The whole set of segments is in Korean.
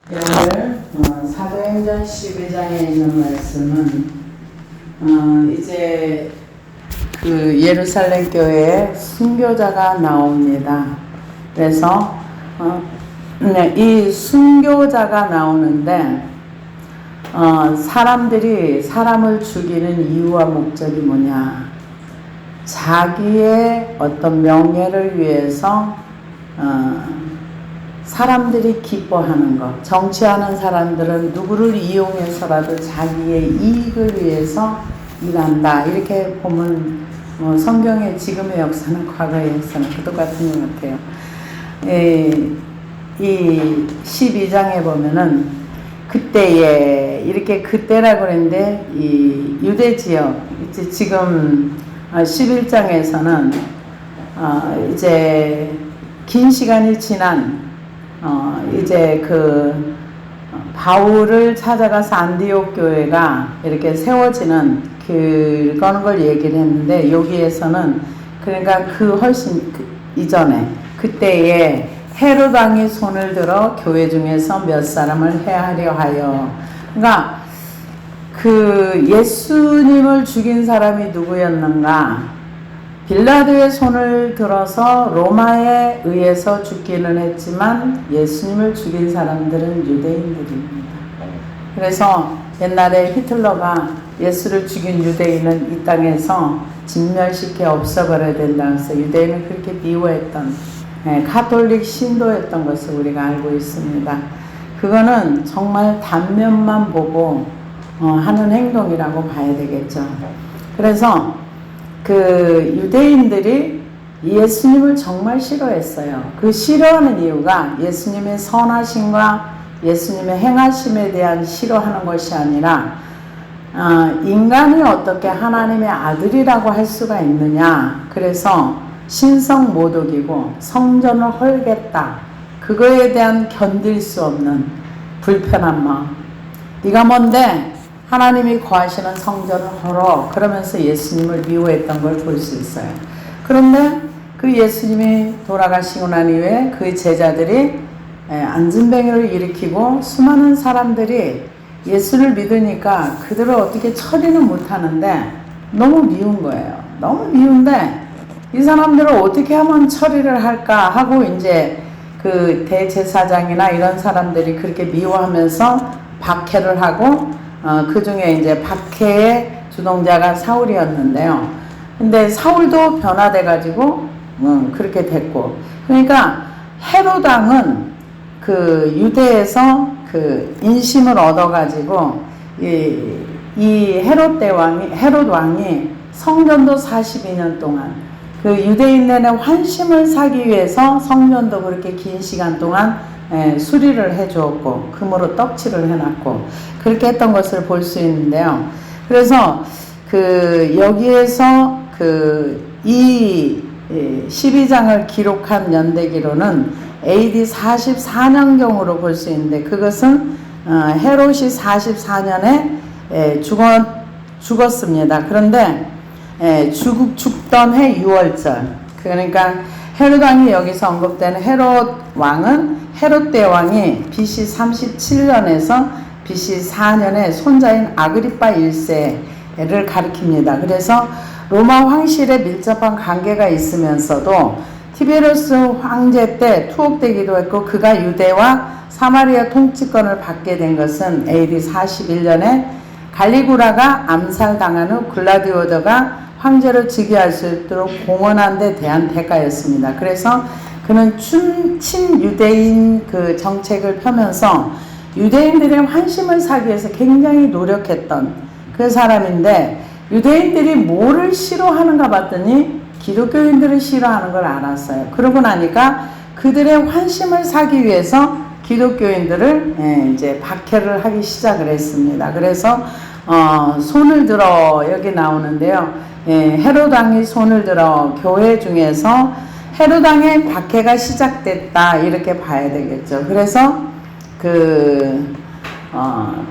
오늘 사도행전 12장에 있는 말씀은 이제 그 예루살렘 교회에 순교자가 나옵니다. 그래서 이 순교자가 나오는데 사람들이 사람을 죽이는 이유와 목적이 뭐냐? 자기의 어떤 명예를 위해서 사람들이 기뻐하는 것. 정치하는 사람들은 누구를 이용해서라도 자기의 이익을 위해서 일한다. 이렇게 보면 성경의 지금의 역사는 과거의 역사는 그 똑같은 것 같아요. 이 12장에 보면은 그때에 이렇게 그때라고 그랬는데 이 유대 지역 이제 지금 11장에서는 이제 긴 시간이 지난 이제 그 바울을 찾아가서 안디옥 교회가 이렇게 세워지는 그런 걸 얘기를 했는데 여기에서는 그러니까 그 훨씬 이전에 그때에 헤롯 왕이 손을 들어 교회 중에서 몇 사람을 해하려 하여, 그러니까 그 예수님을 죽인 사람이 누구였는가? 빌라도의 손을 들어서 로마에 의해서 죽기는 했지만 예수님을 죽인 사람들은 유대인들입니다. 그래서 옛날에 히틀러가 예수를 죽인 유대인은 이 땅에서 진멸시켜 없애버려야 된다고 해서 유대인을 그렇게 미워했던 가톨릭 신도였던 것을 우리가 알고 있습니다. 그거는 정말 단면만 보고 하는 행동이라고 봐야 되겠죠. 그래서 그 유대인들이 예수님을 정말 싫어했어요. 그 싫어하는 이유가 예수님의 선하심과 예수님의 행하심에 대한 싫어하는 것이 아니라 인간이 어떻게 하나님의 아들이라고 할 수가 있느냐. 그래서 신성모독이고 성전을 헐겠다. 그거에 대한 견딜 수 없는 불편한 마음. 네가 뭔데 하나님이 거하시는 성전을 헐어. 그러면서 예수님을 미워했던 걸 볼 수 있어요. 그런데 그 예수님이 돌아가시고 난 이후에 그 제자들이 안진뱅이를 일으키고 수많은 사람들이 예수를 믿으니까 그들을 어떻게 처리는 못하는데 너무 미운 거예요. 너무 미운데 이 사람들을 어떻게 하면 처리를 할까 하고 이제 그 대제사장이나 이런 사람들이 그렇게 미워하면서 박해를 하고 그 중에 이제 박해의 주동자가 사울이었는데요. 근데 사울도 변화돼가지고 그렇게 됐고, 그러니까 헤롯 왕은 그 유대에서 그 인심을 얻어가지고 이 헤롯 왕이 성전도 42년 동안 그 유대인들의 환심을 사기 위해서 성전도 그렇게 긴 시간 동안 수리를 해주었고 금으로 떡칠을 해놨고 그렇게 했던 것을 볼 수 있는데요. 그래서 그 여기에서 그 이 12장을 기록한 연대기로는 AD 44년경으로 볼 수 있는데 그것은 헤롯이 44년에 죽었습니다. 그런데 죽던 해 6월절, 그러니까 헤롯 왕이 여기서 언급되는 헤롯 왕은 헤롯 대왕이 BC 37년에서 BC 4년에 손자인 아그리파 1세를 가리킵니다. 그래서 로마 황실에 밀접한 관계가 있으면서도 티베리우스 황제 때 투옥되기도 했고 그가 유대와 사마리아 통치권을 받게 된 것은 AD 41년에 갈리구라가 암살당한 후 글라디오더가 황제로 즉위할 수 있도록 공언한 데 대한 대가였습니다. 그래서 그는 친유대인 그 정책을 펴면서 유대인들의 환심을 사기 위해서 굉장히 노력했던 그 사람인데 유대인들이 뭐를 싫어하는가 봤더니 기독교인들을 싫어하는 걸 알았어요. 그러고 나니까 그들의 환심을 사기 위해서 기독교인들을 이제 박해를 하기 시작을 했습니다. 그래서 손을 들어 여기 나오는데요. 헤롯 왕이 손을 들어 교회 중에서 헤롯 왕의 박해가 시작됐다 이렇게 봐야 되겠죠. 그래서 그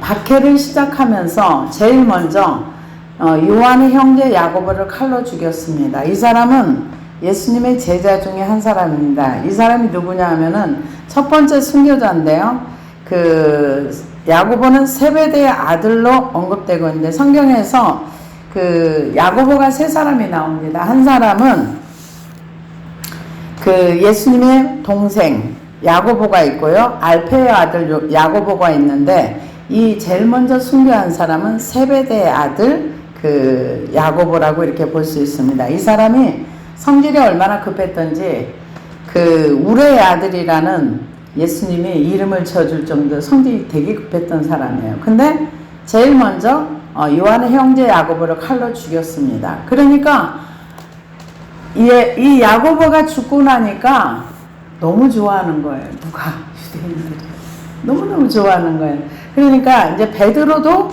박해를 시작하면서 제일 먼저 요한의 형제 야고보를 칼로 죽였습니다. 이 사람은 예수님의 제자 중에 한 사람입니다. 이 사람이 누구냐 하면은 첫 번째 순교자인데요. 그 야고보는 세베대의 아들로 언급되고 있는데 성경에서 그 야고보가 세 사람이 나옵니다. 한 사람은 그 예수님의 동생 야고보가 있고요. 알페의 아들 야고보가 있는데 이 제일 먼저 순교한 사람은 세베대의 아들 그 야고보라고 이렇게 볼 수 있습니다. 이 사람이 성질이 얼마나 급했던지 그 우레의 아들이라는 예수님이 이름을 지어줄 정도로 성질이 되게 급했던 사람이에요. 근데 제일 먼저 요한의 형제 야고보를 칼로 죽였습니다. 그러니까 이 야고보가 죽고 나니까 너무 좋아하는 거예요. 누가? 유대인들이 너무너무 좋아하는 거예요. 그러니까 이제 베드로도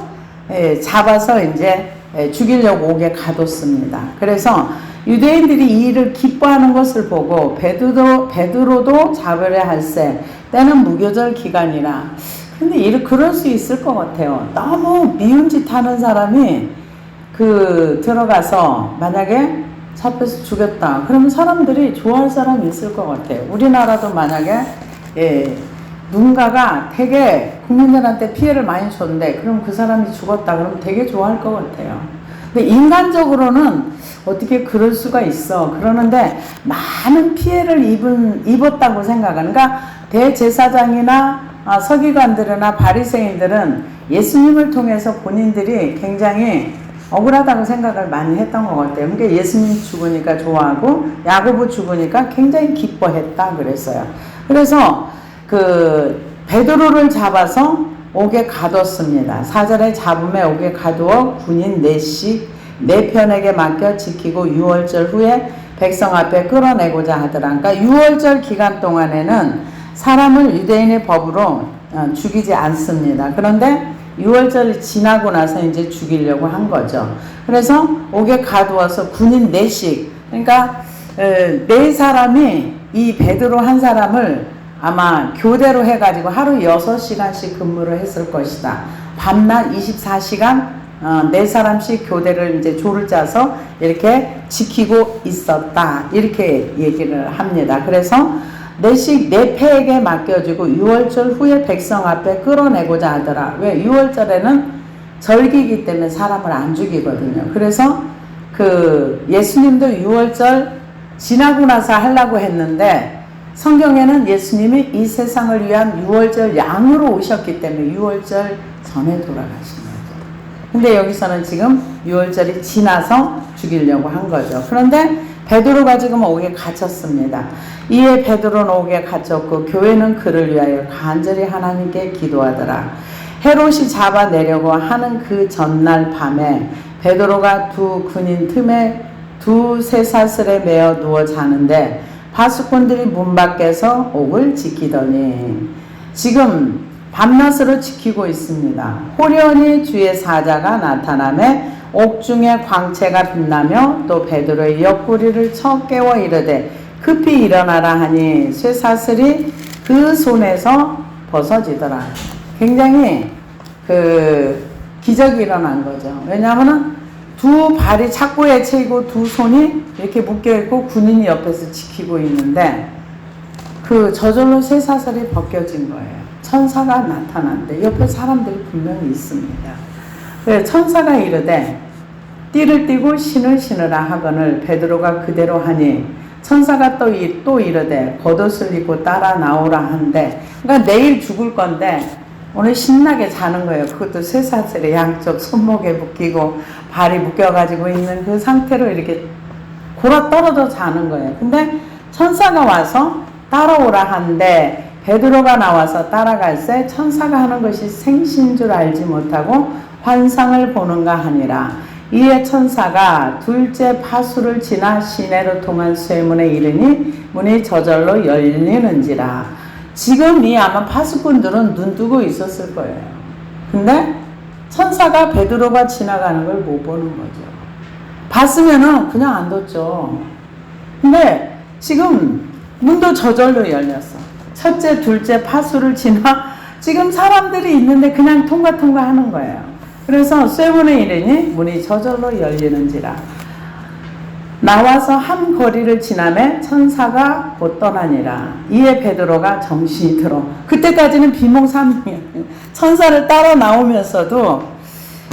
잡아서 이제 죽이려고 옥에 가뒀습니다. 그래서 유대인들이 이 일을 기뻐하는 것을 보고 베드로도 잡으려 할세 때는 무교절 기간이라. 근데 그럴 수 있을 것 같아요. 너무 미운 짓 하는 사람이 들어가서 만약에 잡혀서 죽였다. 그러면 사람들이 좋아할 사람이 있을 것 같아요. 우리나라도 만약에 누군가가 되게 국민들한테 피해를 많이 줬는데 그럼 그 사람이 죽었다. 그러면 되게 좋아할 것 같아요. 근데 인간적으로는 어떻게 그럴 수가 있어. 그러는데 많은 피해를 입었다고 생각하는. 그러니까 대제사장이나 서기관들이나 바리새인들은 예수님을 통해서 본인들이 굉장히 억울하다고 생각을 많이 했던 것 같아요. 그러니까 예수님 죽으니까 좋아하고 야고보 죽으니까 굉장히 기뻐했다 그랬어요. 그래서 베드로를 잡아서 옥에 가뒀습니다. 4절에 잡음에 옥에 가두어 군인 네 편에게 맡겨 지키고 유월절 후에 백성 앞에 끌어내고자 하더라. 그러니까 유월절 기간 동안에는 사람을 유대인의 법으로 죽이지 않습니다. 그런데 유월절이 지나고 나서 이제 죽이려고 한 거죠. 그래서 옥에 가두어서 군인 4씩, 그러니까 4사람이 이 베드로 한 사람을 아마 교대로 해가지고 하루 6시간씩 근무를 했을 것이다. 밤낮 24시간 4사람씩 교대를 이제 조를 짜서 이렇게 지키고 있었다. 이렇게 얘기를 합니다. 그래서 4패에게 맡겨주고 유월절 후에 백성 앞에 끌어내고자 하더라. 왜? 유월절에는 절기이기 때문에 사람을 안 죽이거든요. 그래서 예수님도 유월절 지나고 나서 하려고 했는데 성경에는 예수님이 이 세상을 위한 유월절 양으로 오셨기 때문에 유월절 전에 돌아가신 거죠. 근데 여기서는 지금 유월절이 지나서 죽이려고 한 거죠. 그런데 베드로가 지금 옥에 갇혔습니다. 이에 베드로는 옥에 갇혔고 교회는 그를 위하여 간절히 하나님께 기도하더라. 헤롯이 잡아내려고 하는 그 전날 밤에 베드로가 두 군인 틈에 두 쇠사슬에 매어 누워 자는데 바수꾼들이 문 밖에서 옥을 지키더니 지금 밤낮으로 지키고 있습니다. 호련히 주의 사자가 나타나매 옥중에 광채가 빛나며 또 베드로의 옆구리를 쳐 깨워 이르되 급히 일어나라 하니 쇠사슬이 그 손에서 벗어지더라. 굉장히 기적이 일어난 거죠. 왜냐하면 두 발이 착고에 채이고 두 손이 이렇게 묶여있고 군인이 옆에서 지키고 있는데 저절로 쇠사슬이 벗겨진 거예요. 천사가 나타났는데 옆에 사람들이 분명히 있습니다. 천사가 이르되 띠를 띠고 신을 신으라 하거늘 베드로가 그대로 하니 천사가 또 이르되 겉옷을 입고 따라 나오라 한대. 그러니까 내일 죽을 건데 오늘 신나게 자는 거예요. 그것도 쇠사슬에 양쪽 손목에 묶이고 발이 묶여가지고 있는 그 상태로 이렇게 골아 떨어져 자는 거예요. 근데 천사가 와서 따라오라 한데 베드로가 나와서 따라갈새 천사가 하는 것이 생신 줄 알지 못하고 환상을 보는가 하니라. 이에 천사가 둘째 파수를 지나 시내로 통한 쇠문에 이르니 문이 저절로 열리는지라. 지금 아마 파수꾼들은 눈 뜨고 있었을 거예요. 근데 천사가 베드로가 지나가는 걸 못 보는 거죠. 봤으면은 그냥 안 뒀죠. 근데 지금 문도 저절로 열렸어. 첫째, 둘째 파수를 지나 지금 사람들이 있는데 그냥 통과하는 거예요. 그래서 쇠문에 이르니 문이 저절로 열리는지라. 나와서 한 거리를 지나매 천사가 곧 떠나니라. 이에 베드로가 정신이 들어. 그때까지는 비몽사몽이야. 천사를 따라 나오면서도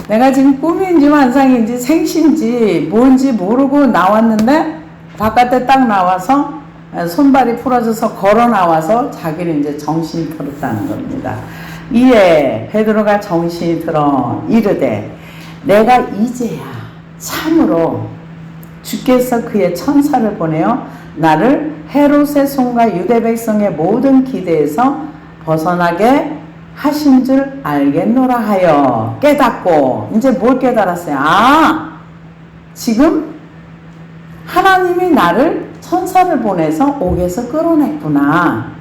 내가 지금 꿈인지 환상인지 생신지 뭔지 모르고 나왔는데 바깥에 딱 나와서 손발이 풀어져서 걸어 나와서 자기는 이제 정신이 들었다는 겁니다. 이에 베드로가 정신이 들어 이르되 내가 이제야 참으로 주께서 그의 천사를 보내어 나를 헤롯의 손과 유대 백성의 모든 기대에서 벗어나게 하신 줄 알겠노라 하여 깨닫고. 이제 뭘 깨달았어요? 아, 지금 하나님이 나를 천사를 보내서 옥에서 끌어냈구나.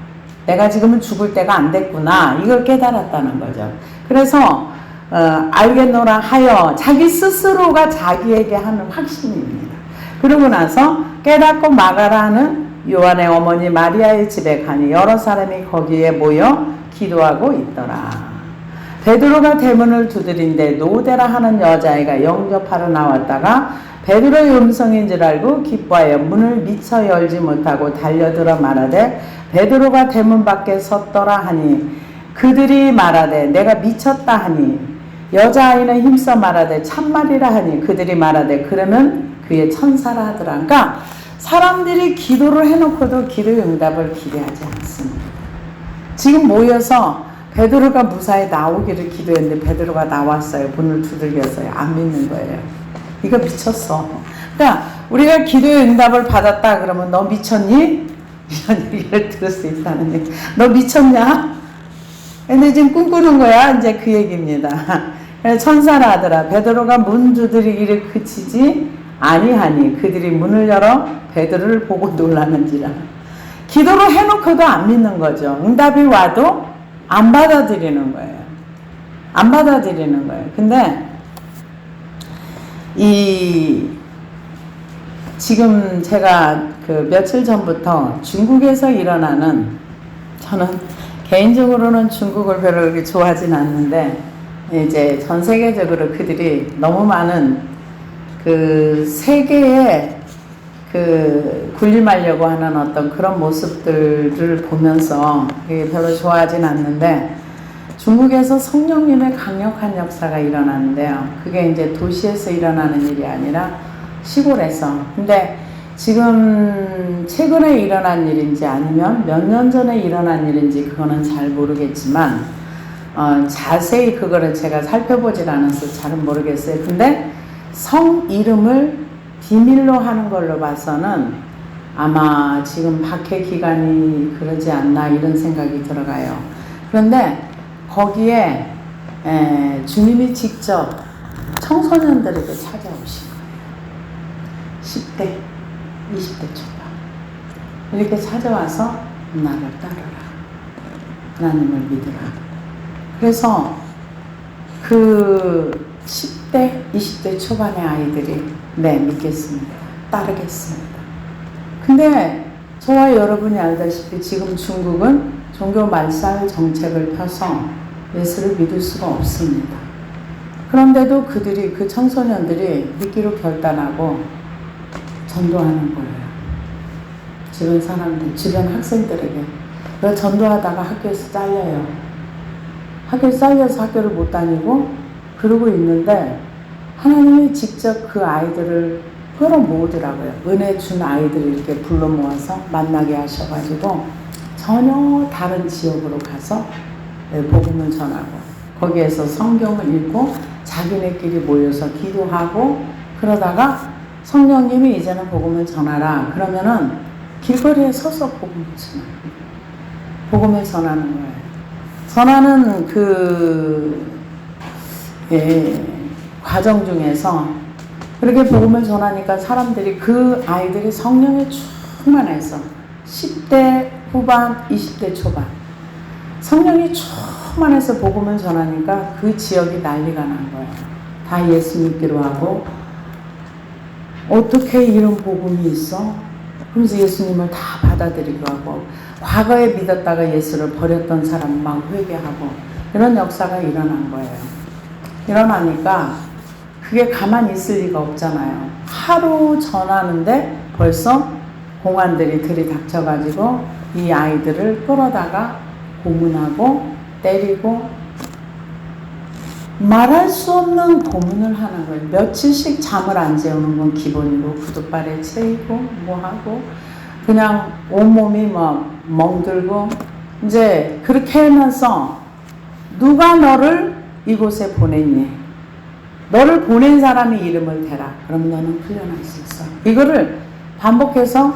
내가 지금은 죽을 때가 안 됐구나. 이걸 깨달았다는 거죠. 그래서 알겠노라 하여 자기 스스로가 자기에게 하는 확신입니다. 그러고 나서 깨닫고 마가라 하는 요한의 어머니 마리아의 집에 가니 여러 사람이 거기에 모여 기도하고 있더라. 베드로가 대문을 두드린데 노대라 하는 여자아이가 영접하러 나왔다가 베드로의 음성인 줄 알고 기뻐하여 문을 미처 열지 못하고 달려들어 말하되 베드로가 대문 밖에 섰더라 하니 그들이 말하되 내가 미쳤다 하니 여자아이는 힘써 말하되 참말이라 하니 그들이 말하되 그러면 그의 천사라 하더라. 그러니까 사람들이 기도를 해놓고도 기도의 응답을 기대하지 않습니다. 지금 모여서 베드로가 무사히 나오기를 기도했는데 베드로가 나왔어요. 문을 두들겼어요. 안 믿는 거예요. 이거 미쳤어. 그러니까 우리가 기도의 응답을 받았다 그러면 너 미쳤니? 이런 얘기를 들을 수 있다는 얘기. 너 미쳤냐? 근데 지금 꿈꾸는 거야. 이제 그 얘기입니다. 천사라 하더라. 베드로가 문 두드리기를 그치지 아니하니 그들이 문을 열어 베드로를 보고 놀라는지라. 기도를 해놓고도 안 믿는 거죠. 응답이 와도 안 받아들이는 거예요. 안 받아들이는 거예요. 근데 지금 제가 그 며칠 전부터 중국에서 일어나는, 저는 개인적으로는 중국을 별로 그렇게 좋아하진 않는데 이제 전 세계적으로 그들이 너무 많은 그 세계에 그 군림하려고 하는 어떤 그런 모습들을 보면서 별로 좋아하진 않는데, 중국에서 성령님의 강력한 역사가 일어나는데요. 그게 이제 도시에서 일어나는 일이 아니라 시골에서. 근데 지금 최근에 일어난 일인지 아니면 몇 년 전에 일어난 일인지 그거는 잘 모르겠지만 자세히 그거를 제가 살펴보질 않아서 잘은 모르겠어요. 근데 성 이름을 비밀로 하는 걸로 봐서는 아마 지금 박해 기간이 그러지 않나 이런 생각이 들어가요. 그런데 거기에 주님이 직접 청소년들에게 찾아오신 거예요. 10대, 20대 초반. 이렇게 찾아와서 나를 따르라. 하나님을 믿으라. 그래서 그 10대, 20대 초반의 아이들이 네, 믿겠습니다. 따르겠습니다. 근데 저와 여러분이 알다시피 지금 중국은 종교 말살 정책을 펴서 예수를 믿을 수가 없습니다. 그런데도 그들이, 그 청소년들이 믿기로 결단하고 전도하는 거예요. 주변 사람들, 주변 학생들에게. 전도하다가 학교에서 잘려요. 학교에서 잘려서 학교를 못 다니고 그러고 있는데 하나님이 직접 그 아이들을 끌어모으더라고요. 은혜 준 아이들을 이렇게 불러 모아서 만나게 하셔가지고 전혀 다른 지역으로 가서 복음을 전하고 거기에서 성경을 읽고 자기네끼리 모여서 기도하고 그러다가 성령님이 이제는 복음을 전하라. 그러면은 길거리에 서서 복음을 전하는 거예요. 전하는 과정 중에서 그렇게 복음을 전하니까 사람들이, 그 아이들이 성령에 충만해서 10대 후반, 20대 초반 성령이 충만해서 복음을 전하니까 그 지역이 난리가 난 거예요. 다 예수 믿기로 하고, 어떻게 이런 복음이 있어? 그러면서 예수님을 다 받아들이기로 하고, 과거에 믿었다가 예수를 버렸던 사람 막 회개하고, 이런 역사가 일어난 거예요. 일어나니까 그게 가만히 있을 리가 없잖아요. 하루 전하는데 벌써 공안들이 들이닥쳐가지고 이 아이들을 끌어다가 고문하고 때리고 말할 수 없는 고문을 하는 거예요. 며칠씩 잠을 안 재우는 건 기본이고 구두발에 채이고 뭐하고 그냥 온몸이 막 멍들고 이제 그렇게 하면서 누가 너를 이곳에 보냈니? 너를 보낸 사람의 이름을 대라. 그럼 너는 풀려날 수 있어. 이거를 반복해서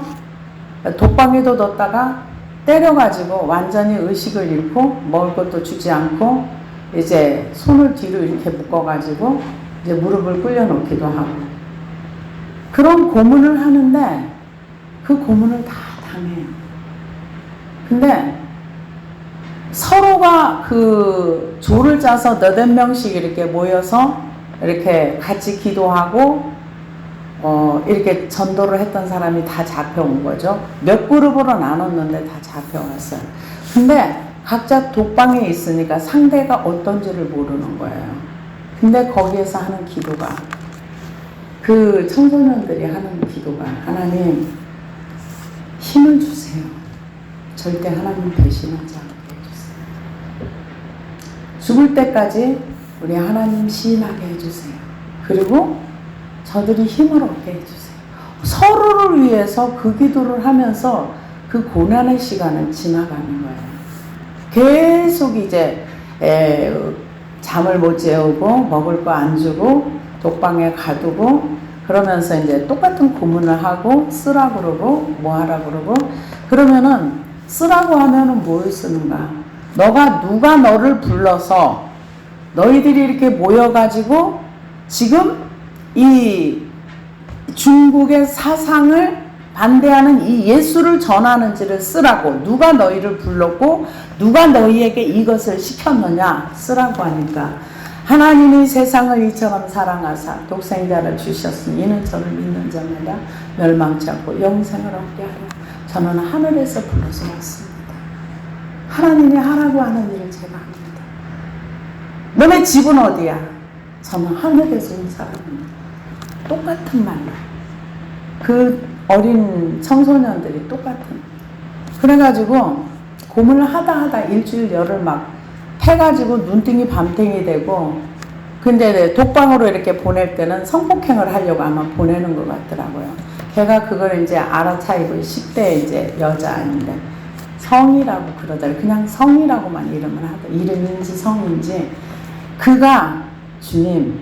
독방에도 넣었다가 때려가지고 완전히 의식을 잃고 먹을 것도 주지 않고 이제 손을 뒤로 이렇게 묶어가지고 이제 무릎을 꿇려놓기도 하고 그런 고문을 하는데 그 고문을 다 당해요. 근데 서로가 그 조를 짜서 8명씩 이렇게 모여서 이렇게 같이 기도하고 이렇게 전도를 했던 사람이 다 잡혀온 거죠. 몇 그룹으로 나눴는데 다 잡혀왔어요. 근데 각자 독방에 있으니까 상대가 어떤지를 모르는 거예요. 근데 거기에서 하는 기도가 그 청소년들이 하는 기도가 하나님 힘을 주세요. 절대 하나님 배신하지 않게 해주세요. 죽을 때까지 우리 하나님 시인하게 해주세요. 그리고 저들이 힘을 얻게 해주세요. 서로를 위해서 그 기도를 하면서 그 고난의 시간을 지나가는 거예요. 계속 이제 잠을 못 재우고 먹을 거 안 주고 독방에 가두고 그러면서 이제 똑같은 고문을 하고 쓰라 그러고 뭐 하라 그러고 그러면은 쓰라고 하면은 뭘 쓰는가? 누가 너를 불러서 너희들이 이렇게 모여가지고 지금 이 중국의 사상을 반대하는 이 예수를 전하는지를 쓰라고 누가 너희를 불렀고 누가 너희에게 이것을 시켰느냐 쓰라고 하니까 하나님이 세상을 이처럼 사랑하사 독생자를 주셨으니 이는 저를 믿는 자마다 멸망치 않고 영생을 얻게 하려 저는 하늘에서 불러서 왔습니다. 하나님이 하라고 하는 일을 제가 합니다. 너네 집은 어디야? 저는 하늘에서 온 사람입니다. 똑같은 말로 그 어린 청소년들이 똑같은 그래가지고 고문을 하다 일주일 열흘 막 해가지고 눈등이 밤탱이 되고 근데 독방으로 이렇게 보낼 때는 성폭행을 하려고 아마 보내는 것 같더라고요. 걔가 그걸 이제 알아차리고 10대 이제 여자인데 성이라고 그러더라고요. 그냥 성이라고만 이름을 하더 이름인지 성인지 그가 주님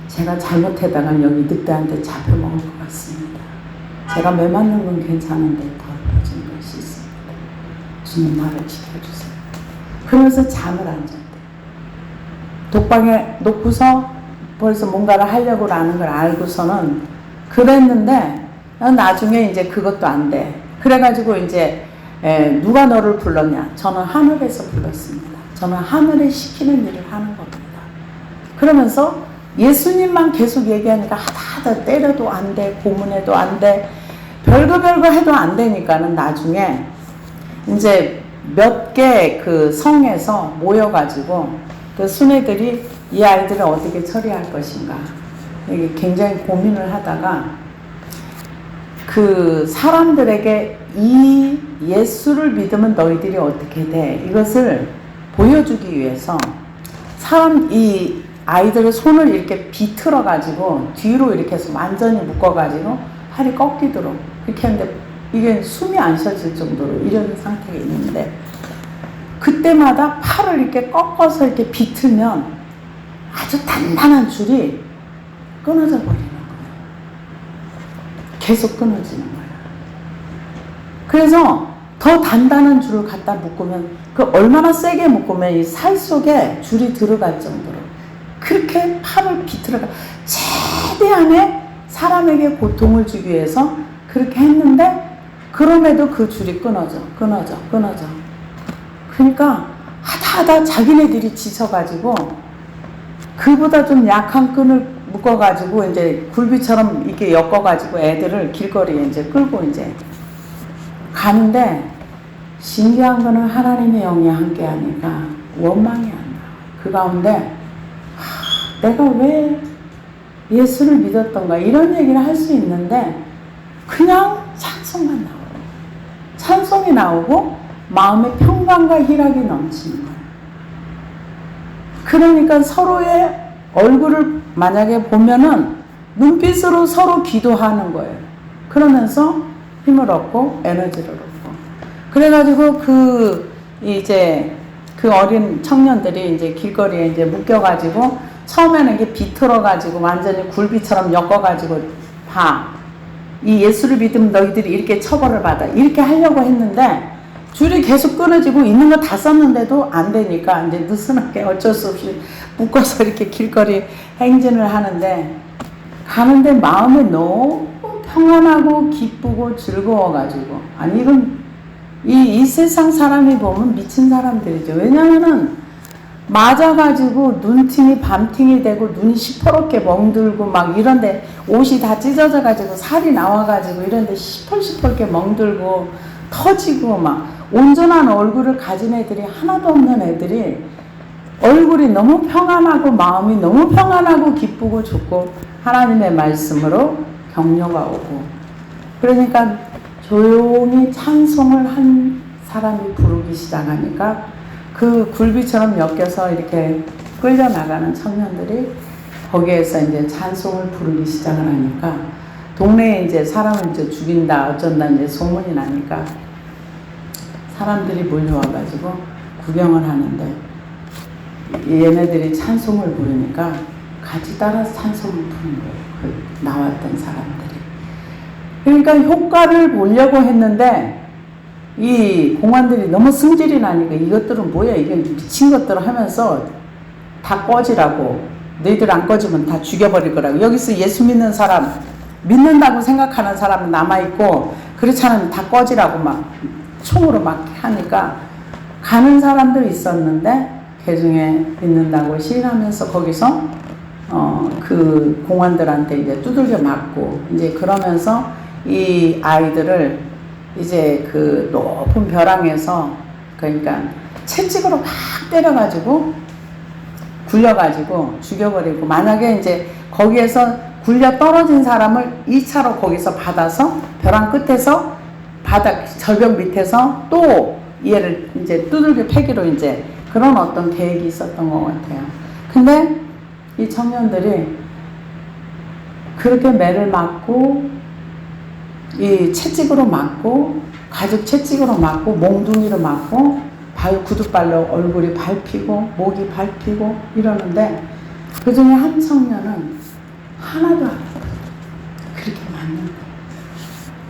제가 잘못하다가 여기 늑대한테 잡혀먹을 것 같습니다. 제가 매 맞는 건 괜찮은데 더럽혀진 것이 있습니다. 주님 나를 지켜주세요. 그러면서 잠을 안 잤대. 독방에 놓고서 벌써 뭔가를 하려고 하는 걸 알고서는 그랬는데 나중에 이제 그것도 안 돼. 그래가지고 이제 누가 너를 불렀냐? 저는 하늘에서 불렀습니다. 저는 하늘에 시키는 일을 하는 겁니다. 그러면서 예수님만 계속 얘기하니까 하다 때려도 안 돼, 고문해도 안 돼, 별거 해도 안 되니까는 나중에 이제 몇 개 그 성에서 모여가지고 그 순회들이 이 아이들을 어떻게 처리할 것인가 이게 굉장히 고민을 하다가 그 사람들에게 이 예수를 믿으면 너희들이 어떻게 돼 이것을 보여주기 위해서 이 아이들의 손을 이렇게 비틀어 가지고 뒤로 이렇게 해서 완전히 묶어 가지고 팔이 꺾이도록 이렇게 하는데 이게 숨이 안 쉬어질 정도로 이런 상태가 있는데 그때마다 팔을 이렇게 꺾어서 이렇게 비틀면 아주 단단한 줄이 끊어져 버리는 거예요. 계속 끊어지는 거예요. 그래서 더 단단한 줄을 갖다 묶으면 그 얼마나 세게 묶으면 이 살 속에 줄이 들어갈 정도로 그렇게 팔을 비틀어가 최대한의 사람에게 고통을 주기 위해서 그렇게 했는데 그럼에도 그 줄이 끊어져. 그러니까 하다 자기네들이 지쳐가지고 그보다 좀 약한 끈을 묶어가지고 이제 굴비처럼 이렇게 엮어가지고 애들을 길거리에 이제 끌고 이제 가는데 신기한 거는 하나님의 영이 함께 하니까 원망이 안 나와. 그 가운데 내가 왜 예수를 믿었던가 이런 얘기를 할 수 있는데 그냥 찬송만 나오고 찬송이 나오고 마음의 평강과 희락이 넘치는 거예요. 그러니까 서로의 얼굴을 만약에 보면은 눈빛으로 서로 기도하는 거예요. 그러면서 힘을 얻고 에너지를 얻고. 그래가지고 이제 그 어린 청년들이 이제 길거리에 이제 묶여가지고 처음에는 이게 비틀어가지고 완전히 굴비처럼 엮어가지고 이 예수를 믿으면 너희들이 이렇게 처벌을 받아. 이렇게 하려고 했는데 줄이 계속 끊어지고 있는 거 다 썼는데도 안 되니까 이제 느슨하게 어쩔 수 없이 묶어서 이렇게 길거리 행진을 하는데 가는데 마음이 너무 평안하고 기쁘고 즐거워가지고 아니 이건 이 세상 사람이 보면 미친 사람들이죠. 왜냐면은 맞아가지고 눈팅이 밤팅이 되고 눈이 시퍼렇게 멍들고 막 이런데 옷이 다 찢어져가지고 살이 나와가지고 이런데 시뻘시뻘게 멍들고 터지고 막 온전한 얼굴을 가진 애들이 하나도 없는 애들이 얼굴이 너무 평안하고 마음이 너무 평안하고 기쁘고 좋고 하나님의 말씀으로 격려가 오고 그러니까 조용히 찬송을 한 사람이 부르기 시작하니까 그 굴비처럼 엮여서 이렇게 끌려나가는 청년들이 거기에서 이제 찬송을 부르기 시작을 하니까 동네에 이제 사람을 이제 죽인다 어쩐다 이제 소문이 나니까 사람들이 몰려와가지고 구경을 하는데 얘네들이 찬송을 부르니까 같이 따라서 찬송을 부른 거예요. 그 나왔던 사람들이. 그러니까 효과를 보려고 했는데 이 공안들이 너무 승질이 나니까 이것들은 뭐야 이게 미친 것들 하면서 다 꺼지라고 너희들 안 꺼지면 다 죽여버릴 거라고 여기서 예수 믿는 사람 믿는다고 생각하는 사람은 남아있고 그렇지 않으면 다 꺼지라고 막 총으로 막 하니까 가는 사람도 있었는데 그 중에 믿는다고 시인하면서 거기서 그 공안들한테 이제 두들겨 맞고 이제 그러면서 이 아이들을 이제 그 높은 벼랑에서 그러니까 채찍으로 막 때려가지고 굴려가지고 죽여버리고 만약에 이제 거기에서 굴려 떨어진 사람을 2차로 거기서 받아서 벼랑 끝에서 바닥 절벽 밑에서 또 얘를 이제 두들겨 패기로 이제 그런 어떤 계획이 있었던 것 같아요. 근데 이 청년들이 그렇게 매를 맞고 이 채찍으로 맞고 가죽 채찍으로 맞고 몽둥이로 맞고 구두발로 얼굴이 밟히고 목이 밟히고 이러는데 그 중에 한 청년은 하나도 안 아팠어요. 그렇게 맞는 거예요.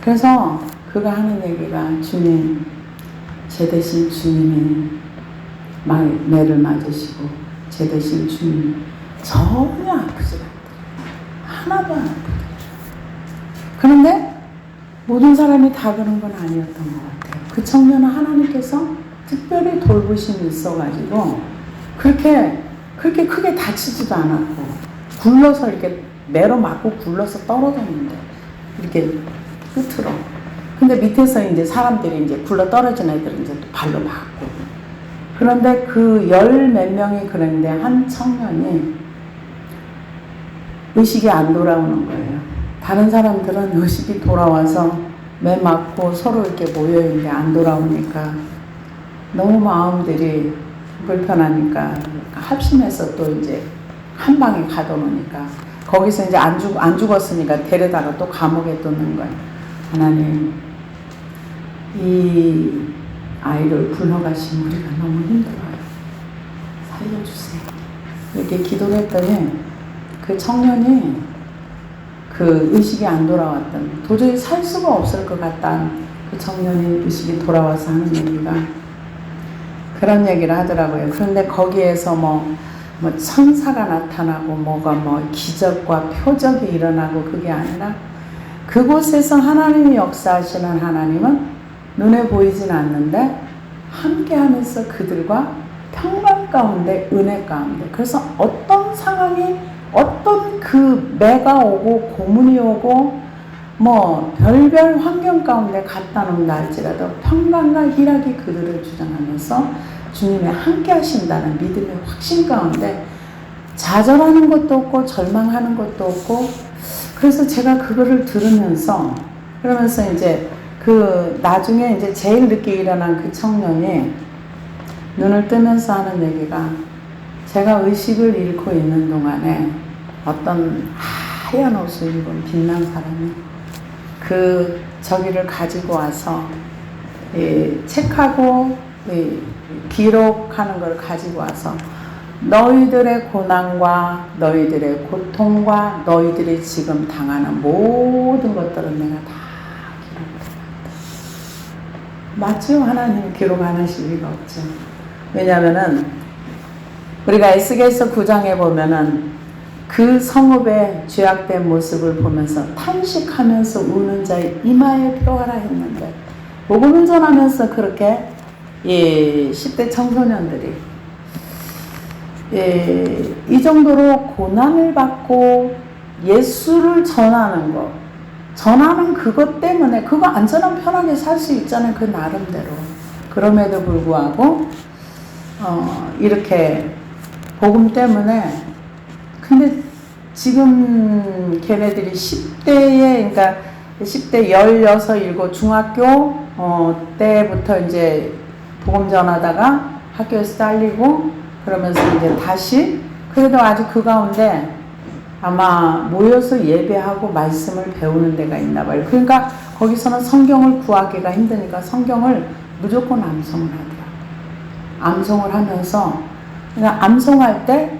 그래서 그가 하는 얘기가 주님 제 대신 주님이 매를 맞으시고 제 대신 주님 전혀 아프지 않더라. 하나도 안 아프더라. 그런데 모든 사람이 다 그런 건 아니었던 것 같아요. 그 청년은 하나님께서 특별히 돌보심이 있어가지고 그렇게 크게 다치지도 않았고 굴러서 이렇게 매로 맞고 굴러서 떨어졌는데 이렇게 끝으로. 근데 밑에서 이제 사람들이 이제 굴러 떨어진 애들은 이제 또 발로 맞고. 그런데 그 열 몇 명이 그랬는데 한 청년이 의식이 안 돌아오는 거예요. 다른 사람들은 의식이 돌아와서 매 맞고 서로 이렇게 모여있는데 안 돌아오니까 너무 마음들이 불편하니까 합심해서 또 이제 한 방에 가둬놓으니까 거기서 이제 안 죽었으니까 데려다가 또 감옥에 뒀는 거예요. 하나님, 이 아이를 굴러가시면 우리가 너무 힘들어요. 살려주세요. 이렇게 기도를 했더니 그 청년이 그 의식이 안 돌아왔던 도저히 살 수가 없을 것 같다는 그 청년이 의식이 돌아와서 하는 얘기가 그런 얘기를 하더라고요. 그런데 거기에서 뭐 천사가 나타나고 뭐가 기적과 표적이 일어나고 그게 아니라 그곳에서 하나님이 역사하시는 하나님은 눈에 보이진 않는데 함께 하면서 그들과 평강 가운데 은혜 가운데 그래서 어떤 상황이 어떤 그 매가 오고 고문이 오고 별별 환경 가운데 갖다 놓는다 할지라도 평강과 희락이 그들을 주장하면서 주님이 함께 하신다는 믿음의 확신 가운데 좌절하는 것도 없고 절망하는 것도 없고. 그래서 제가 그거를 들으면서 그러면서 이제 그 나중에 이제 제일 늦게 일어난 그 청년이 눈을 뜨면서 하는 얘기가, 제가 의식을 잃고 있는 동안에 어떤 하얀 옷을 입은 빛난 사람이 그 저기를 가지고 와서 책하고 기록하는 걸 가지고 와서 너희들의 고난과 너희들의 고통과 너희들이 지금 당하는 모든 것들은 내가 다 기록했다. 맞죠? 하나님 기록 안 하실 리가 없죠. 왜냐하면은 우리가 에스겔서 9장에 보면은 그 성읍의 죄악된 모습을 보면서 탄식하면서 우는 자의 이마에 펴하라 했는데, 복음을 전하면서 그렇게 10대 청소년들이 이 정도로 고난을 받고 예수를 전하는 것, 전하는 그것 때문에, 그거 안전한 편하게 살 수 있잖아요. 그 나름대로. 그럼에도 불구하고 이렇게 복음 때문에. 근데 지금 걔네들이 10대에, 그러니까 10대 16, 17 중학교 때부터 이제 복음 전하다가 학교에서 잘리고 그러면서 이제 다시, 그래도 아직 그 가운데 아마 모여서 예배하고 말씀을 배우는 데가 있나 봐요. 그러니까 거기서는 성경을 구하기가 힘드니까 성경을 무조건 암송을 하더라고요. 암송을 하면서, 그냥 암송할 때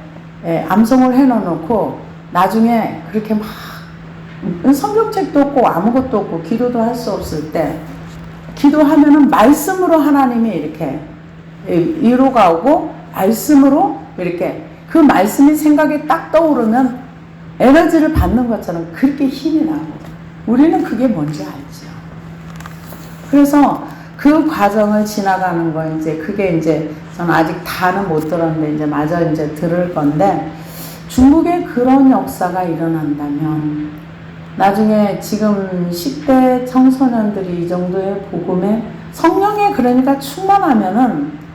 암송을 해놓고 나중에 그렇게 막 성경책도 없고 아무것도 없고 기도도 할 수 없을 때 기도하면은 말씀으로 하나님이 이렇게 위로가 오고 말씀으로 이렇게 그 말씀이 생각에 딱 떠오르면 에너지를 받는 것처럼 그렇게 힘이 나고, 우리는 그게 뭔지 알죠. 그래서 그 과정을 지나가는 거, 이제 그게 이제 저는 아직 다는 못 들었는데 이제 마저 이제 들을 건데, 중국에 그런 역사가 일어난다면 나중에 지금 10대 청소년들이 이 정도의 복음에 성령에 그러니까 충만하면은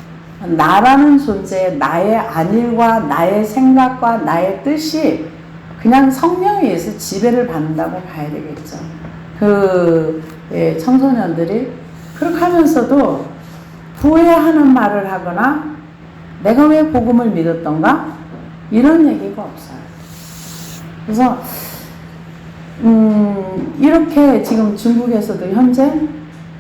나라는 존재, 나의 안일과 나의 생각과 나의 뜻이 그냥 성령에 의해서 지배를 받는다고 봐야 되겠죠. 그 청소년들이 그렇게 하면서도 후회하는 말을 하거나 내가 왜 복음을 믿었던가 이런 얘기가 없어요. 그래서 이렇게 지금 중국에서도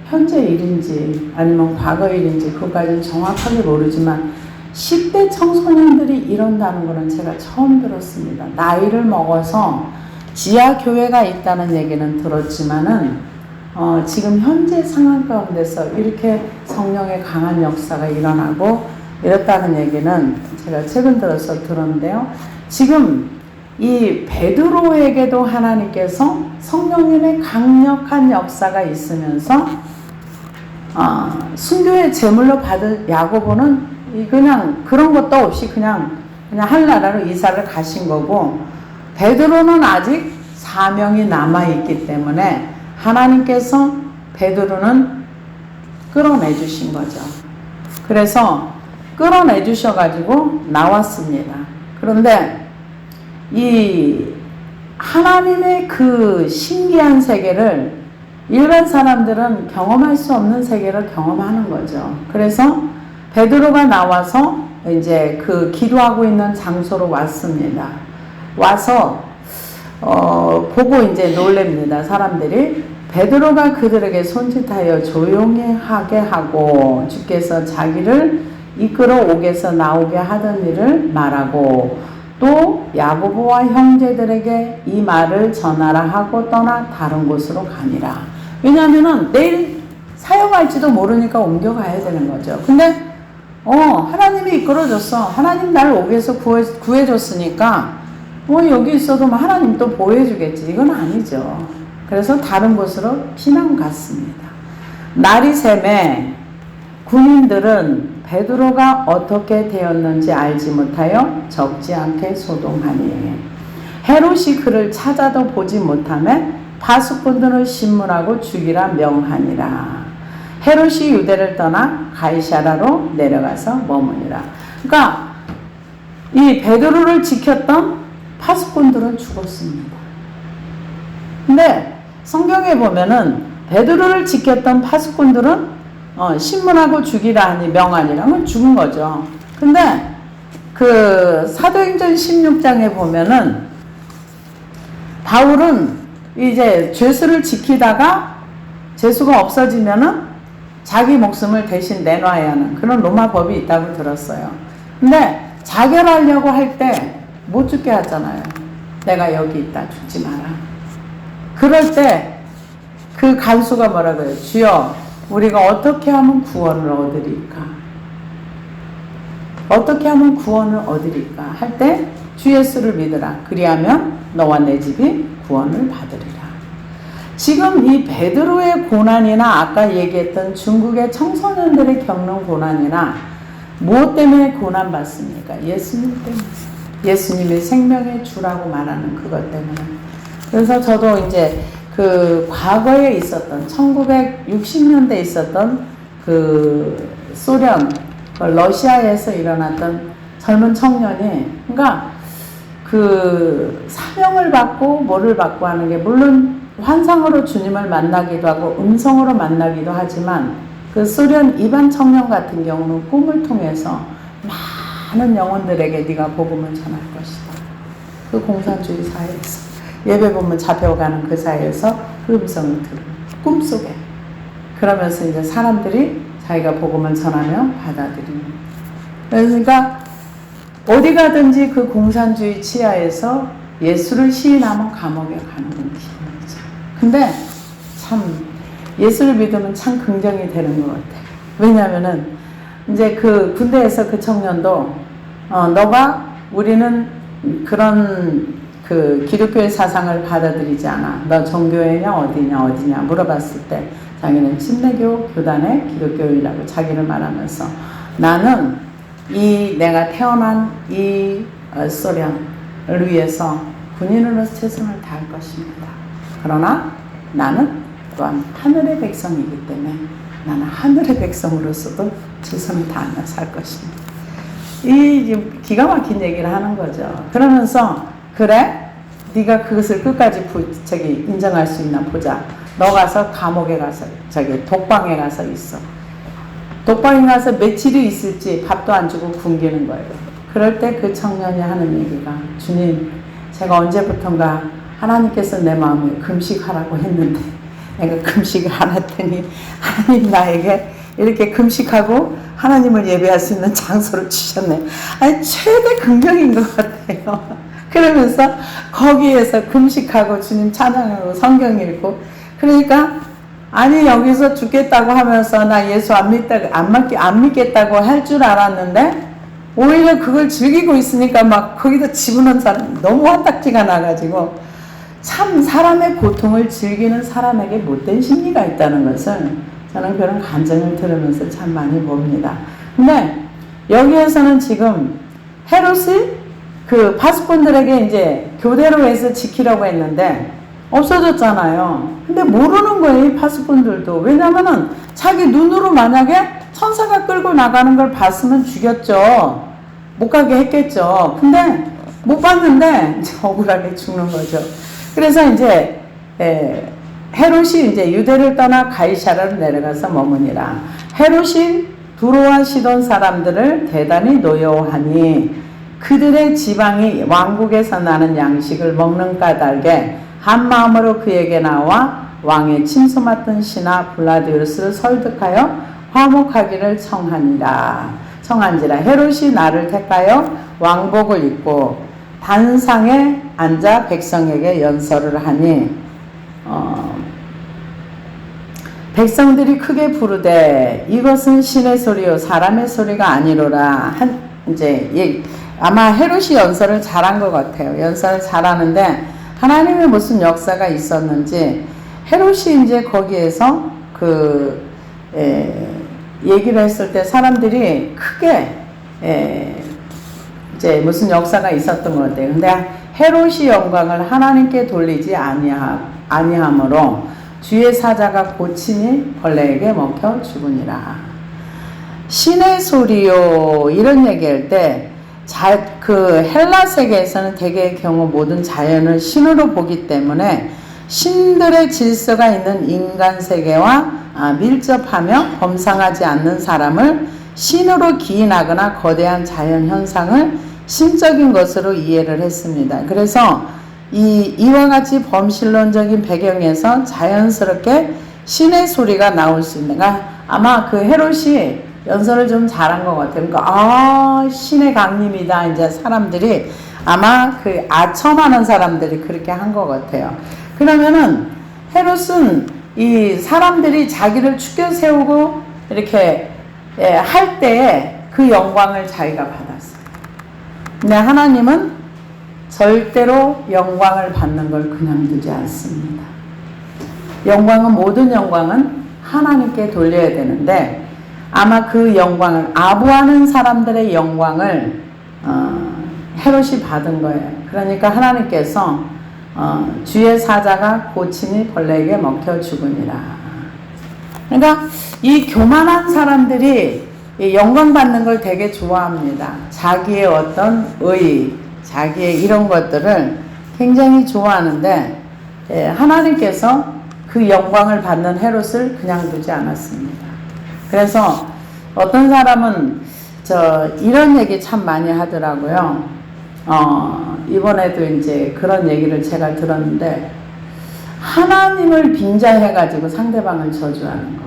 현재 일인지 아니면 과거 일인지 그것까지는 정확하게 모르지만 10대 청소년들이 이런다는 거는 제가 처음 들었습니다. 나이를 먹어서 지하교회가 있다는 얘기는 들었지만은 지금 현재 상황 가운데서 이렇게 성령의 강한 역사가 일어나고 이렇다는 얘기는 제가 최근 들어서 들었는데요. 지금 이 베드로에게도 하나님께서 성령님의 강력한 역사가 있으면서 순교의 제물로 받을 야고보는 그냥 그런 것도 없이 그냥 한나라로 이사를 가신 거고, 베드로는 아직 사명이 남아있기 때문에 하나님께서 베드로는 끌어내 주신 거죠. 그래서 끌어내 주셔가지고 나왔습니다. 그런데 이 하나님의 그 신기한 세계를 일반 사람들은 경험할 수 없는 세계를 경험하는 거죠. 그래서 베드로가 나와서 이제 그 기도하고 있는 장소로 왔습니다. 와서 보고 이제 놀랍니다. 사람들이 베드로가 그들에게 손짓하여 조용히 하게 하고 주께서 자기를 이끌어 옥에서 나오게 하던 일을 말하고, 또 야고보와 형제들에게 이 말을 전하라 하고 떠나 다른 곳으로 가니라. 왜냐하면은 내일 사역할지도 모르니까 옮겨가야 되는 거죠. 근데 하나님이 이끌어줬어. 하나님 날 옥에서 구해줬으니까 여기 있어도 하나님 또 보호해주겠지. 이건 아니죠. 그래서 다른 곳으로 피난 갔습니다. 날이 새매 군인들은 베드로가 어떻게 되었는지 알지 못하여 적지 않게 소동하니, 헤롯이 그를 찾아도 보지 못하며 파수꾼들을 신문하고 죽이라 명하니라. 헤롯이 유대를 떠나 가이사라로 내려가서 머무니라. 그러니까 이 베드로를 지켰던 파수꾼들은 죽었습니다. 근데 성경에 보면은 베드로를 지켰던 파수꾼들은 신문하고 죽이라 하니 명하니라면 죽은 거죠. 근데 그 사도행전 16장에 보면은 바울은 이제 죄수를 지키다가 죄수가 없어지면은 자기 목숨을 대신 내놔야 하는 그런 로마 법이 있다고 들었어요. 근데 자결하려고 할 때 못 죽게 하잖아요. 내가 여기 있다 죽지 마라. 그럴 때 그 간수가 뭐라고 해요? 주여 우리가 어떻게 하면 구원을 얻으리까? 어떻게 하면 구원을 얻으리까? 할 때 주 예수를 믿으라. 그리하면 너와 내 집이 구원을 받으리라. 지금 이 베드로의 고난이나 아까 얘기했던 중국의 청소년들이 겪는 고난이나 무엇 때문에 고난받습니까? 예수님 때문에. 예수님의 생명의 주라고 말하는 그것 때문에. 그래서 저도 이제 그 과거에 있었던 1960년대에 있었던 그 소련, 러시아에서 일어났던 젊은 청년이 그러니까 그 사명을 받고 뭐를 받고 하는 게 물론 환상으로 주님을 만나기도 하고 음성으로 만나기도 하지만 그 소련 이반 청년 같은 경우는 꿈을 통해서 많은 영혼들에게 네가 복음을 전할 것이다. 그 공산주의 사회에서 예배 보면 잡혀가는 그 사회에서 그 음성을 들은 꿈속에 그러면서 이제 사람들이 자기가 복음을 전하며 받아들이는 그러니까 어디 가든지 그 공산주의 치하에서 예수를 시인하면 감옥에 가는 기분이죠. 근데 참 예수를 믿으면 참 긍정이 되는 것 같아요. 왜냐하면은 이제 그 군대에서 그 청년도 너가 우리는 그런 그 기독교의 사상을 받아들이지 않아. 너 종교회냐 어디냐 물어봤을 때 자기는 침례교 교단의 기독교인이라고 자기를 말하면서 나는 내가 태어난 이 소련을 위해서 군인으로서 최선을 다할 것입니다. 그러나 나는 또한 하늘의 백성이기 때문에 나는 하늘의 백성으로서도 최선을 다하며 살 것입니다. 이 기가 막힌 얘기를 하는 거죠. 그러면서 그래? 네가 그것을 끝까지 인정할 수 있나 보자. 너 가서 감옥에 가서 독방에 가서 있어. 독방에 가서 며칠이 있을지 밥도 안 주고 굶기는 거예요. 그럴 때 그 청년이 하는 얘기가 주님 제가 언제부턴가 하나님께서 내 마음에 금식하라고 했는데 내가 금식을 안 했더니 하나님 나에게 이렇게 금식하고 하나님을 예배할 수 있는 장소를 주셨네. 아니 최대 긍정인 것 같아요. 그러면서 거기에서 금식하고 주님 찬양하고 성경 읽고 그러니까 아니 여기서 죽겠다고 하면서 나 예수 안 믿겠다고 할 줄 알았는데 오히려 그걸 즐기고 있으니까 막 거기다 집어넣은 사람 너무 화딱지가 나가지고 참 사람의 고통을 즐기는 사람에게 못된 심리가 있다는 것을 저는 그런 감정을 들으면서 참 많이 봅니다. 근데 여기에서는 지금 헤롯이 그 파수꾼들에게 이제 교대로 해서 지키려고 했는데 없어졌잖아요. 근데 모르는 거예요, 이 파수꾼들도. 왜냐면은 자기 눈으로 만약에 천사가 끌고 나가는 걸 봤으면 죽였죠. 못 가게 했겠죠. 근데 못 봤는데 이제 억울하게 죽는 거죠. 그래서 이제 헤롯이 이제 유대를 떠나 가이사라로 내려가서 머무니라. 헤롯이 두로와 시돈 사람들을 대단히 노여워하니 그들의 지방이 왕국에서 나는 양식을 먹는 까닭에 한 마음으로 그에게 나와 왕의 침소 맡은 신하 블라디우스를 설득하여 화목하기를 청한지라. 헤롯이 나를 택하여 왕복을 입고 단상에 앉아 백성에게 연설을 하니 백성들이 크게 부르되 이것은 신의 소리요 사람의 소리가 아니로라. 이제 아마 헤롯이 연설을 잘한 것 같아요. 연설을 잘하는데 하나님의 무슨 역사가 있었는지 헤롯이 이제 거기에서 얘기를 했을 때 사람들이 크게 이제 무슨 역사가 있었던 것 같아요. 근데 헤롯이 영광을 하나님께 돌리지 아니하므로 주의 사자가 고치니 벌레에게 먹혀 죽으니라. 신의 소리요 이런 얘기할 때 그 헬라 세계에서는 대개의 경우 모든 자연을 신으로 보기 때문에 신들의 질서가 있는 인간 세계와 밀접하며 범상하지 않는 사람을 신으로 기인하거나 거대한 자연 현상을 신적인 것으로 이해를 했습니다. 그래서 이와 같이 범신론적인 배경에서 자연스럽게 신의 소리가 나올 수 있는, 그러니까 아마 그 헤롯이 연설을 좀 잘한 것 같아요. 그러니까 신의 강림이다. 이제 사람들이 아마 그 아첨하는 사람들이 그렇게 한 것 같아요. 그러면은 헤롯은 이 사람들이 자기를 축켜 세우고 이렇게 할 때에 그 영광을 자기가 받았어요. 근데 하나님은 절대로 영광을 받는 걸 그냥 두지 않습니다. 모든 영광은 하나님께 돌려야 되는데 아마 그 영광을 아부하는 사람들의 영광을 헤롯이 받은 거예요. 그러니까 하나님께서 주의 사자가 고치니 벌레에게 먹혀 죽으니라. 그러니까 이 교만한 사람들이 영광 받는 걸 되게 좋아합니다. 자기의 어떤 자기의 이런 것들을 굉장히 좋아하는데 하나님께서 그 영광을 받는 헤롯을 그냥 두지 않았습니다. 그래서 어떤 사람은 이런 얘기 참 많이 하더라고요. 이번에도 이제 그런 얘기를 제가 들었는데 하나님을 빙자해가지고 상대방을 저주하는 거.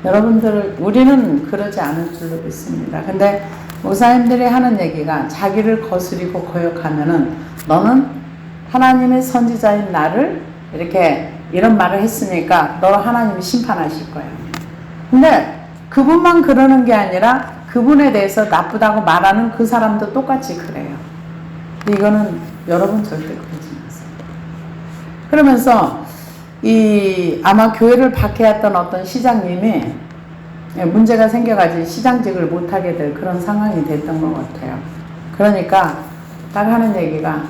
여러분들 우리는 그러지 않을 줄로 믿습니다. 근데 목사님들이 하는 얘기가 자기를 거스리고 거역하면은 너는 하나님의 선지자인 나를 이런 말을 했으니까 너 하나님이 심판하실 거야. 근데 그분만 그러는 게 아니라 그분에 대해서 나쁘다고 말하는 그 사람도 똑같이 그래요. 근데 이거는 여러분 절대 그러지 마세요. 그러면서 아마 교회를 박해했던 어떤 시장님이 문제가 생겨가지고 시장직을 못하게 될 그런 상황이 됐던 것 같아요. 그러니까 딱 하는 얘기가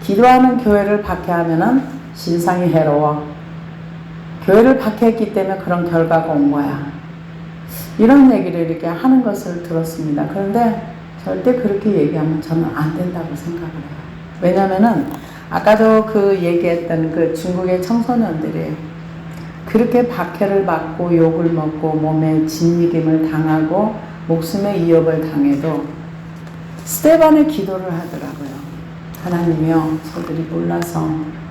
기도하는 교회를 박해하면은 신상이 해로워. 교회를 박해했기 때문에 그런 결과가 온 거야. 이런 얘기를 이렇게 하는 것을 들었습니다. 그런데 절대 그렇게 얘기하면 저는 안 된다고 생각을 해요. 왜냐면은 아까도 그 얘기했던 그 중국의 청소년들이 그렇게 박해를 받고 욕을 먹고 몸에 짓이김을 당하고 목숨의 위협을 당해도 스데반의 기도를 하더라고요. 하나님이여, 저들이 몰라서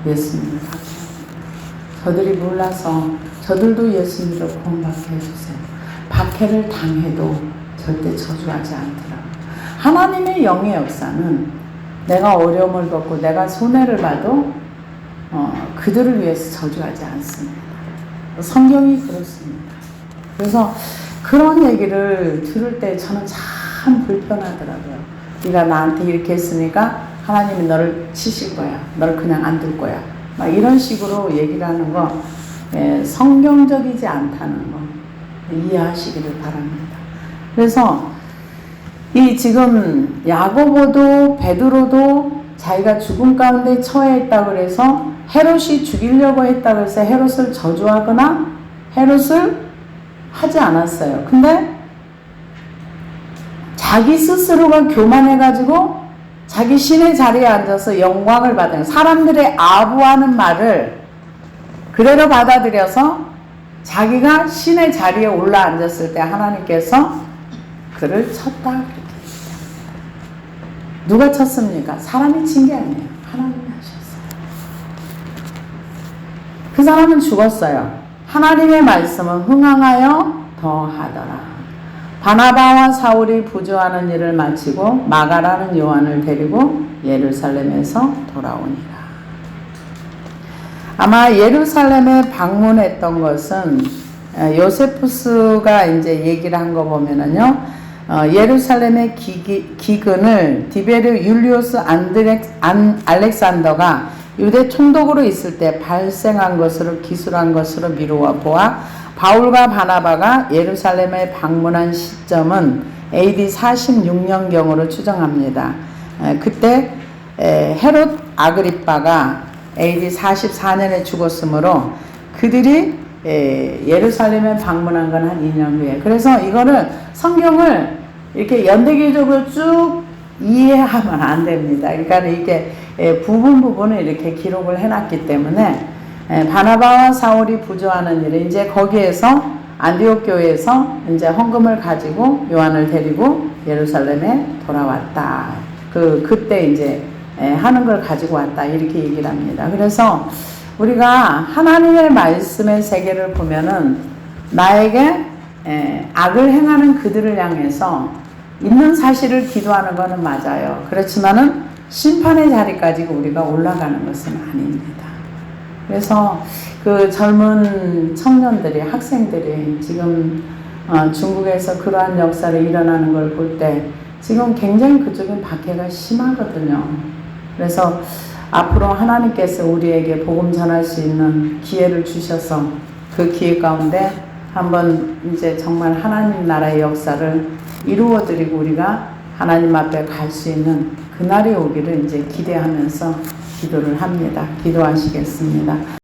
예수님을 박해합니다. 저들이 몰라서 저들도 예수 믿어 구원받게 해주세요. 박해를 당해도 절대 저주하지 않더라고요. 하나님의 영의 역사는 내가 어려움을 겪고 내가 손해를 봐도 그들을 위해서 저주하지 않습니다. 성경이 그렇습니다. 그래서 그런 얘기를 들을 때 저는 참 불편하더라고요. 네가 나한테 이렇게 했으니까 하나님이 너를 치실 거야. 너를 그냥 안 둘 거야. 막 이런 식으로 얘기를 하는 거 성경적이지 않다는 거 이해하시기를 바랍니다. 그래서 지금 야고보도 베드로도 자기가 죽음 가운데 처해 있다고 그래서 헤롯이 죽이려고 했다고 해서 헤롯을 저주하거나 헤롯을 하지 않았어요. 근데 자기 스스로가 교만해가지고 자기 신의 자리에 앉아서 영광을 받은 사람들의 아부하는 말을 그대로 받아들여서 자기가 신의 자리에 올라앉았을 때 하나님께서 그를 쳤다 그렇게 얘기합니다. 누가 쳤습니까? 사람이 친 게 아니에요. 하나님이 하셨어요. 그 사람은 죽었어요. 하나님의 말씀은 흥황하여 더하더라. 바나바와 사울이 부조하는 일을 마치고 마가라는 요한을 데리고 예루살렘에서 돌아오니라. 아마 예루살렘에 방문했던 것은 요세푸스가 이제 얘기를 한 거 보면은요, 예루살렘의 기근을 디베르 율리우스 알렉산더가 유대 총독으로 있을 때 발생한 것으로 기술한 것으로 미루어 보아 바울과 바나바가 예루살렘에 방문한 시점은 AD 46년경으로 추정합니다. 그때 헤롯 아그리빠가 AD 44년에 죽었으므로 그들이 예루살렘에 방문한 건 한 2년 후에. 그래서 이거를 성경을 이렇게 연대기적으로 쭉 이해하면 안 됩니다. 그러니까 이게 부분을 이렇게 기록을 해놨기 때문에 바나바와 사울이 부조하는 일에 이제 거기에서 안디옥 교회에서 이제 헌금을 가지고 요한을 데리고 예루살렘에 돌아왔다. 그때 이제 하는 걸 가지고 왔다. 이렇게 얘기를 합니다. 그래서 우리가 하나님의 말씀의 세계를 보면은 나에게 악을 행하는 그들을 향해서 있는 사실을 기도하는 것은 맞아요. 그렇지만은 심판의 자리까지 우리가 올라가는 것은 아닙니다. 그래서 그 젊은 청년들이, 학생들이 지금 중국에서 그러한 역사를 일어나는 걸 볼 때 지금 굉장히 그쪽엔 박해가 심하거든요. 그래서 앞으로 하나님께서 우리에게 복음 전할 수 있는 기회를 주셔서 그 기회 가운데 한번 이제 정말 하나님 나라의 역사를 이루어드리고 우리가 하나님 앞에 갈 수 있는 그날이 오기를 이제 기대하면서 기도를 합니다. 기도하시겠습니다.